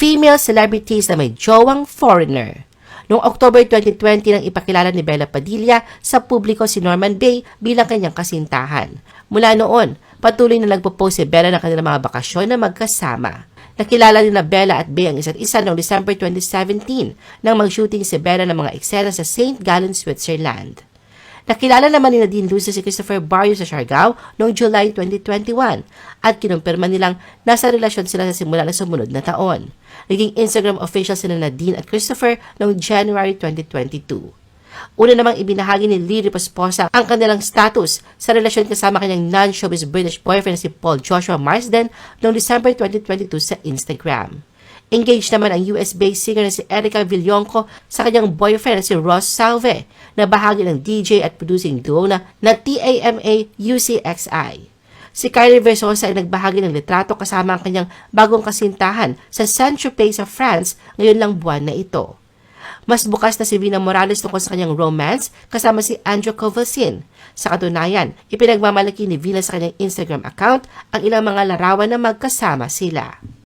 female celebrities na may jowang foreigner. Noong October 2020 nang ipakilala ni Bella Padilla sa publiko si Norman Bay bilang kanyang kasintahan. Mula noon, patuloy na nagpo-post si Bella ng kanilang mga bakasyon na magkasama. Nakilala nila Bella at Bay ang isa't isa noong December 2017 nang mag-shooting si Bella ng mga eksena sa St. Gallen, Switzerland. Nakilala naman ni Nadine Luce si Christopher Barrios sa Siargao noong July 2021 at kinumpirma nilang nasa relasyon sila sa simula ng sumunod na taon. Naging Instagram official sila Nadine at Christopher noong January 2022. Una namang ibinahagi ni Lily Posposa ang kanilang status sa relasyon kasama kanyang non-showbiz British boyfriend si Paul Joshua Marsden noong December 2022 sa Instagram. Engaged naman ang US-based singer na si Erica Villonco sa kanyang boyfriend na si Ross Salve, na bahagi ng DJ at producing duo na TAMA UCXI. Si Kylie Versosa ay nagbahagi ng litrato kasama ang kanyang bagong kasintahan sa Saint-Tropez sa France ngayon lang buwan na ito. Mas bukas na si Vina Morales tungkol sa kanyang romance kasama si Andrew Covalcin. Sa katunayan, ipinagmamalaki ni Vina sa kanyang Instagram account ang ilang mga larawan na magkasama sila.